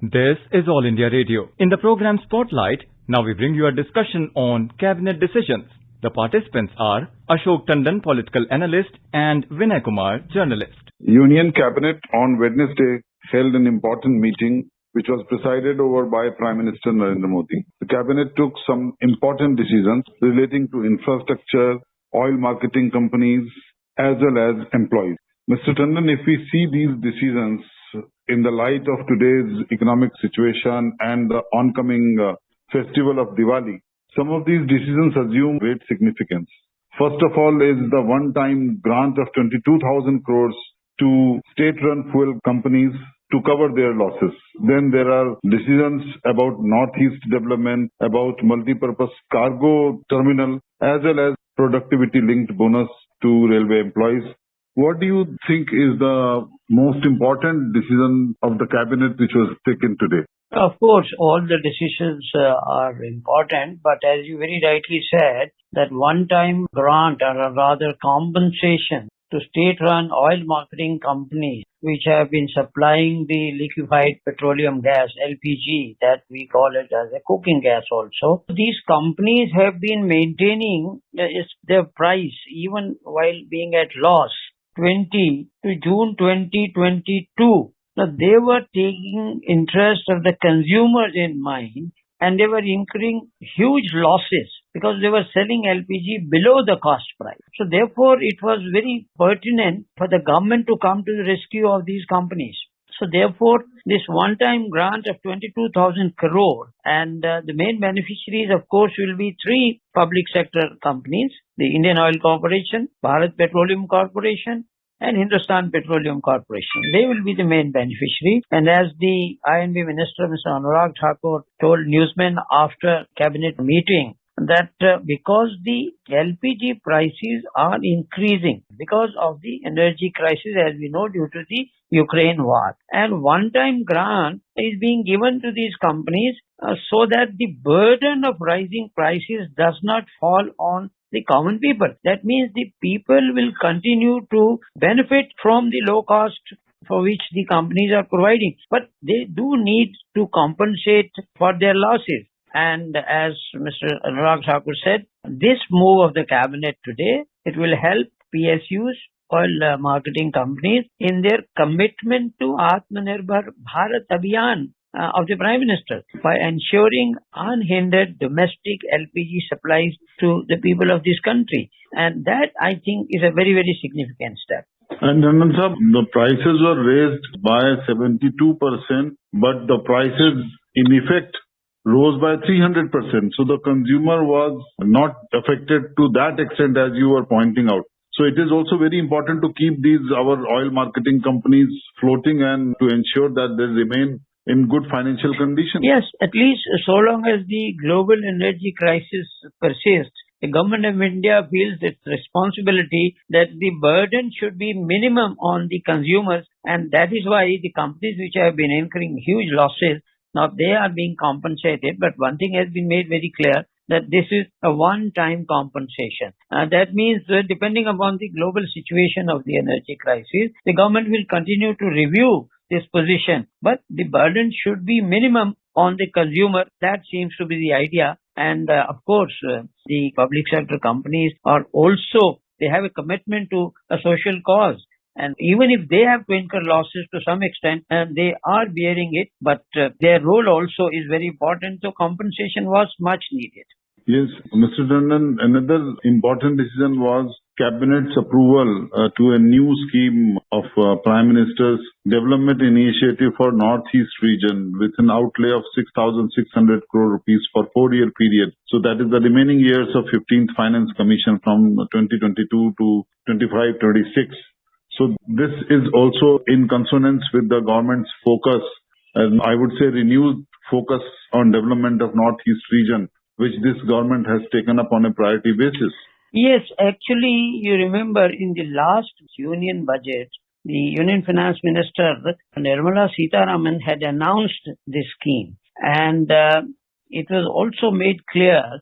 This is All India Radio. In the program Spotlight, now we bring you a discussion on cabinet decisions. The participants are Ashok Tandon, political analyst, and Vinay Kumar, journalist. Union Cabinet on Wednesday held an important meeting which was presided over by Prime Minister Narendra Modi. The Cabinet took some important decisions relating to infrastructure, oil marketing companies, as well as employees. Mr. Tandon, if we see these decisions in the light of today's economic situation and the oncoming festival of Diwali, some of these decisions assume great significance. First of all is the one-time grant of 22,000 crores to state-run fuel companies to cover their losses. Then there are decisions about Northeast development, about multi-purpose cargo terminal, as well as productivity-linked bonus to railway employees. What do you think is the most important decision of the cabinet which was taken today? Of course, all the decisions are important, but as you very rightly said, that one-time grant or rather compensation to state-run oil marketing companies which have been supplying the liquefied petroleum gas, LPG, that we call it as a cooking gas also. These companies have been maintaining their price even while being at loss. To June 2022. Now, they were taking interest of the consumers in mind and they were incurring huge losses because they were selling LPG below the cost price. So therefore, it was very pertinent for the government to come to the rescue of these companies. So therefore, this one-time grant of 22,000 crore and the main beneficiaries, of course, will be three public sector companies, the Indian Oil Corporation, Bharat Petroleum Corporation, and Hindustan Petroleum Corporation. They will be the main beneficiary. And as the I&B Minister, Mr. Anurag Thakur, told newsmen after cabinet meeting, that because the LPG prices are increasing because of the energy crisis, as we know, due to the Ukraine war. And one-time grant is being given to these companies so that the burden of rising prices does not fall on the common people. That means the people will continue to benefit from the low cost for which the companies are providing. But they do need to compensate for their losses. And as Mr. Anurag Thakur said, this move of the cabinet today, it will help PSUs, oil marketing companies, in their commitment to Atmanirbhar Bharat Abhiyan of the Prime Minister by ensuring unhindered domestic LPG supplies to the people of this country. And that, I think, is a very, very significant step. And Nandan Sahab, the prices were raised by 72%, but the prices in effect rose by 300%. So the consumer was not affected to that extent as you were pointing out. So it is also very important to keep our oil marketing companies floating and to ensure that they remain in good financial condition. Yes, at least so long as the global energy crisis persists, the government of India feels its responsibility that the burden should be minimum on the consumers, and that is why the companies which have been incurring huge losses, now they are being compensated. But one thing has been made very clear, that this is a one-time compensation. That means depending upon the global situation of the energy crisis, the government will continue to review this position, but the burden should be minimum on the consumer. That seems to be the idea. And of course, the public sector companies are also, they have a commitment to a social cause. And even if they have to incur losses to some extent, and they are bearing it, but their role also is very important. So compensation was much needed. Yes, Mr. Tandon, another important decision was Cabinet's approval to a new scheme of Prime Minister's Development Initiative for Northeast region with an outlay of 6,600 crore rupees for 4-year period. So that is the remaining years of 15th Finance Commission from 2022 to 25-26. So this is also in consonance with the government's focus, and I would say renewed focus on development of Northeast region, which this government has taken up on a priority basis. Yes, actually, you remember in the last union budget, the Union Finance Minister Nirmala Sitharaman had announced this scheme, and it was also made clear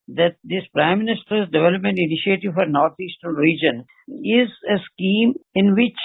that this Prime Minister's Development Initiative for Northeastern Region is a scheme in which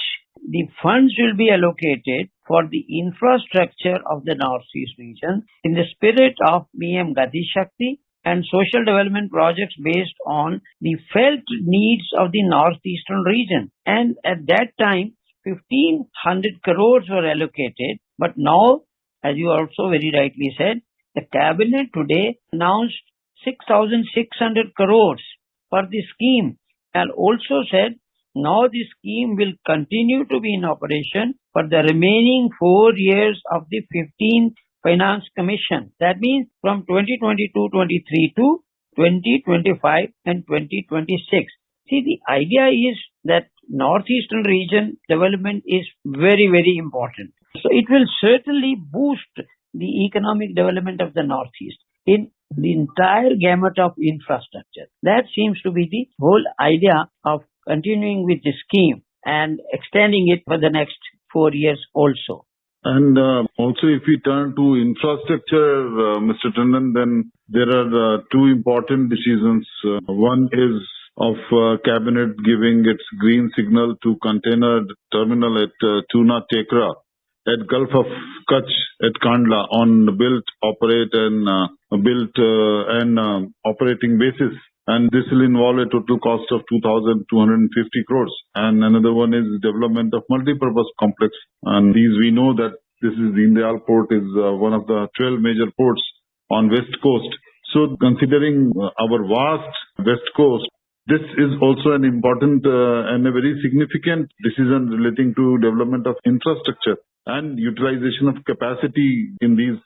the funds will be allocated for the infrastructure of the Northeast region in the spirit of PM Gati Shakti and social development projects based on the felt needs of the Northeastern region. And at that time, 1500 crores were allocated. But now, as you also very rightly said, the cabinet today announced 6,600 crores for the scheme and also said now the scheme will continue to be in operation for the remaining 4 years of the 15th Finance Commission. That means from 2022-23 to 2025 and 2026. See, the idea is that Northeastern region development is very, very important. So it will certainly boost the economic development of the Northeast in the entire gamut of infrastructure. That seems to be the whole idea of continuing with the scheme and extending it for the next 4 years also. And also, if we turn to infrastructure, Mr. Tandon, then there are two important decisions. One is of cabinet giving its green signal to container terminal at Tuna Tekra at Gulf of Kutch at Kandla on built, operate and operating basis. And this will involve a total cost of 2,250 crores. And another one is development of multipurpose complex. And these we know that this is Deen Dayal Port is one of the 12 major ports on West Coast. So considering our vast West Coast, this is also an important and a very significant decision relating to development of infrastructure and utilization of capacity in these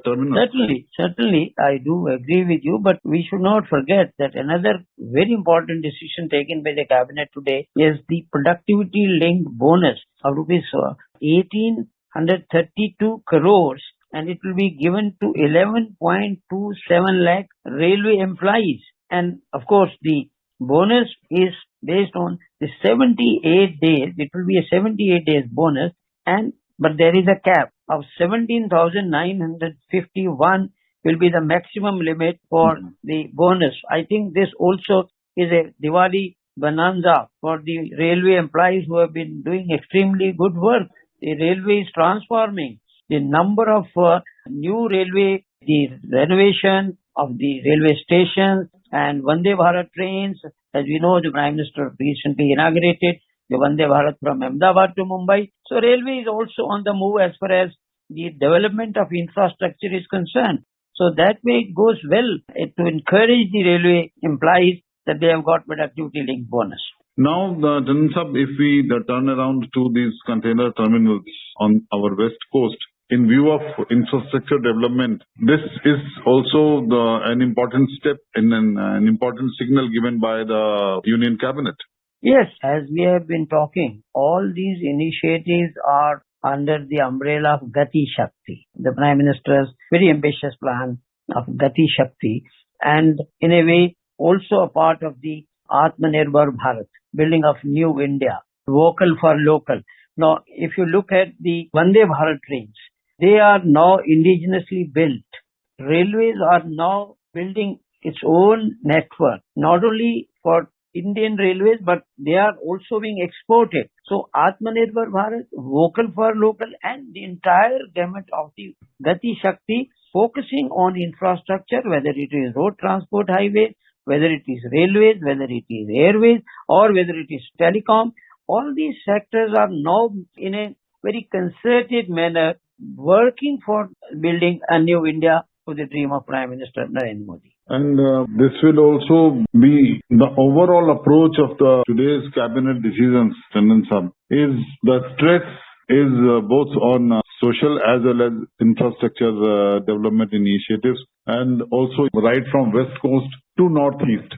terminals. Certainly, I do agree with you, but we should not forget that another very important decision taken by the cabinet today is the productivity linked bonus of rupees 1,832 crores, and it will be given to 11.27 lakh railway employees. And of course, the bonus is based on the 78 days. It will be a 78 days bonus, but there is a cap of 17,951 will be the maximum limit for the bonus. I think this also is a Diwali bonanza for the railway employees who have been doing extremely good work. The railway is transforming. The number of new railway, the renovation of the railway stations and Vande Bharat trains. As we know, the Prime Minister recently inaugurated the Vande Bharat from Ahmedabad to Mumbai. So railway is also on the move as far as the development of infrastructure is concerned. So that way it goes well to encourage the railway employees that they have got productivity linked bonus. Now, Tandon Sahab, if we turn around to these container terminals on our West Coast, in view of infrastructure development, this is also an important step and an important signal given by the Union Cabinet. Yes, as we have been talking, all these initiatives are under the umbrella of Gati Shakti, the Prime Minister's very ambitious plan of Gati Shakti, and in a way also a part of the Atmanirbhar Bharat, building of new India, vocal for local. Now, if you look at the Vande Bharat trains, they are now indigenously built. Railways are now building its own network, not only for Indian railways, but they are also being exported. So Atmanirbhar Bharat, vocal for local, and the entire gamut of the Gati Shakti focusing on infrastructure, whether it is road transport highways, whether it is railways, whether it is airways, or whether it is telecom. All these sectors are now in a very concerted manner working for building a new India for the dream of Prime Minister Narendra Modi. And this will also be the overall approach of today's cabinet decisions, Tandon Sahab, is the stress is both on social as well as infrastructure development initiatives, and also right from West Coast to Northeast.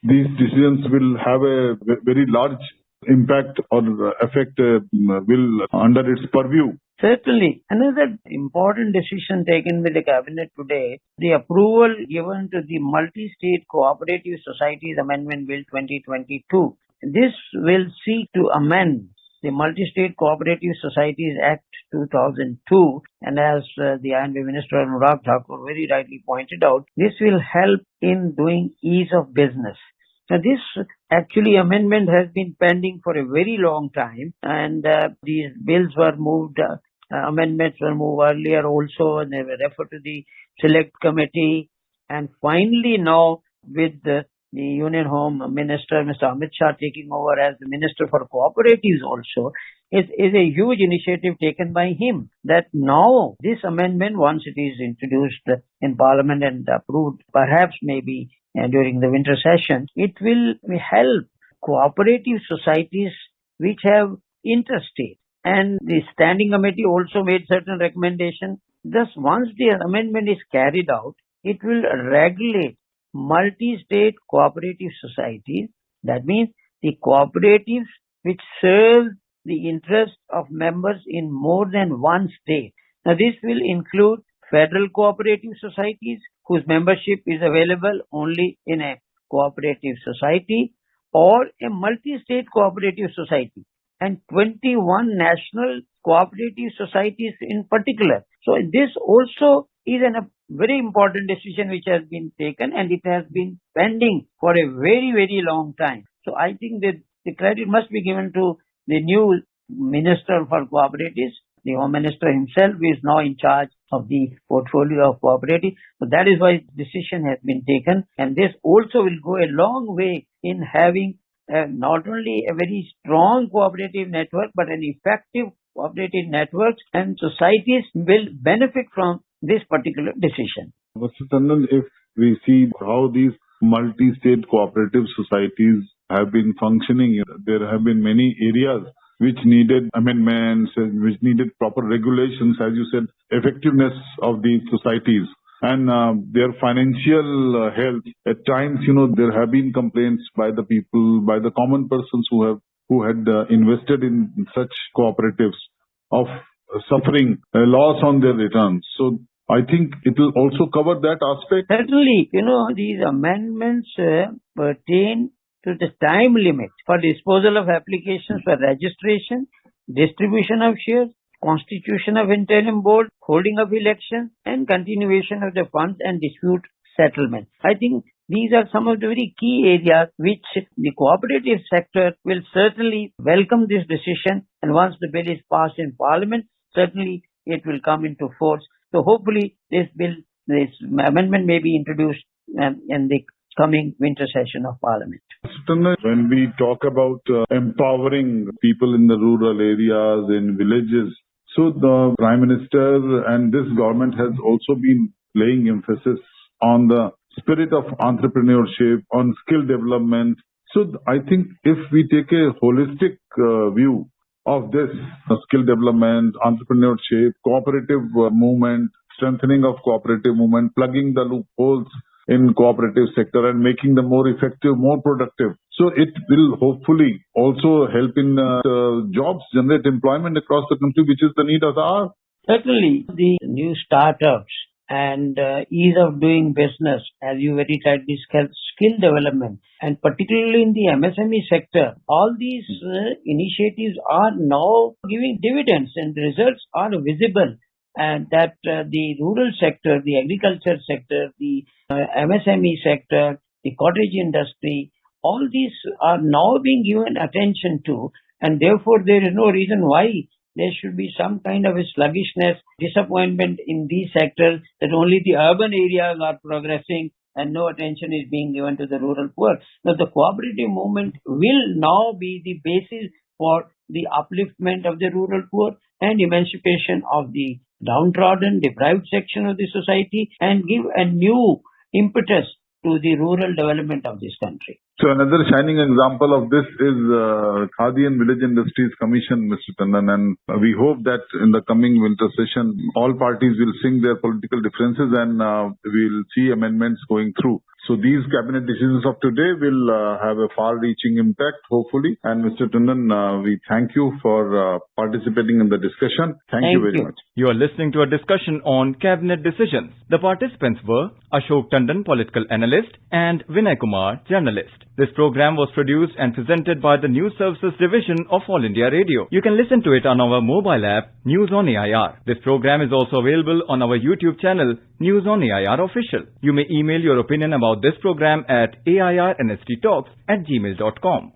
These decisions will have a very large impact or effect will under its purview. Certainly. Another important decision taken by the cabinet today, the approval given to the Multi-State Cooperative Societies Amendment Bill 2022. This will seek to amend the Multi-State Cooperative Societies Act 2002, and as the I&B Minister Anurag Thakur very rightly pointed out, this will help in doing ease of business. Now, this actually amendment has been pending for a very long time, and these bills were moved, amendments were moved earlier also, and they were referred to the select committee. And finally now, with the Union Home Minister, Mr. Amit Shah, taking over as the Minister for Cooperatives also, is a huge initiative taken by him, that now this amendment, once it is introduced in Parliament and approved, perhaps maybe during the winter session, it will help cooperative societies which have interstate. And the standing committee also made certain recommendations. Thus, once the amendment is carried out, it will regulate multi-state cooperative societies. That means the cooperatives which serve the interest of members in more than one state. Now, this will include federal cooperative societies whose membership is available only in a cooperative society, or a multi-state cooperative society, and 21 national cooperative societies in particular. So this also is a very important decision which has been taken, and it has been pending for a very, very long time. So I think that the credit must be given to the new Minister for Cooperatives. The Home Minister himself is now in charge of the portfolio of cooperatives. So that is why decision has been taken, and this also will go a long way in having not only a very strong cooperative network, but an effective cooperative network, and societies will benefit from this particular decision. Mr. Tandon, if we see how these multi-state cooperative societies have been functioning, there have been many areas which needed amendments, which needed proper regulations, as you said, effectiveness of these societies and their financial health. At times, there have been complaints by the people, by the common persons who had invested in such cooperatives of suffering a loss on their returns. So I think it will also cover that aspect. Certainly, these amendments pertain to the time limit for disposal of applications for registration, distribution of shares, constitution of interim board, holding of elections, and continuation of the funds and dispute settlement. I think these are some of the very key areas which the cooperative sector will certainly welcome this decision, and once the bill is passed in Parliament, certainly it will come into force. So hopefully this amendment may be introduced in the coming winter session of Parliament. When we talk about empowering people in the rural areas, in villages, so the Prime Minister and this government has also been laying emphasis on the spirit of entrepreneurship, on skill development. So I think if we take a holistic view of this skill development, entrepreneurship, cooperative movement, strengthening of cooperative movement, plugging the loopholes in cooperative sector and making them more effective, more productive. So it will hopefully also help in jobs, generate employment across the country, which is the need of the hour. Certainly, the new startups and ease of doing business, as you very rightly said, skill development, and particularly in the MSME sector, all these initiatives are now giving dividends, and the results are visible. And that the rural sector, the agriculture sector, the MSME sector, the cottage industry, all these are now being given attention to, and therefore there is no reason why there should be some kind of a sluggishness, disappointment in these sectors, that only the urban areas are progressing and no attention is being given to the rural poor. Now, the cooperative movement will now be the basis for the upliftment of the rural poor and emancipation of the downtrodden, deprived section of the society, and give a new impetus to the rural development of this country. So another shining example of this is Khadi and Village Industries Commission, Mr. Tandon, and we hope that in the coming winter session, all parties will sing their political differences and we'll see amendments going through. So these cabinet decisions of today will have a far-reaching impact, hopefully. And Mr. Tandon, we thank you for participating in the discussion. Thank you very much. You are listening to a discussion on cabinet decisions. The participants were Ashok Tandon, political analyst, and Vinay Kumar, journalist. This program was produced and presented by the News Services Division of All India Radio. You can listen to it on our mobile app, News on AIR. This program is also available on our YouTube channel, News on AIR Official. You may email your opinion about this program at airnsttalks@gmail.com.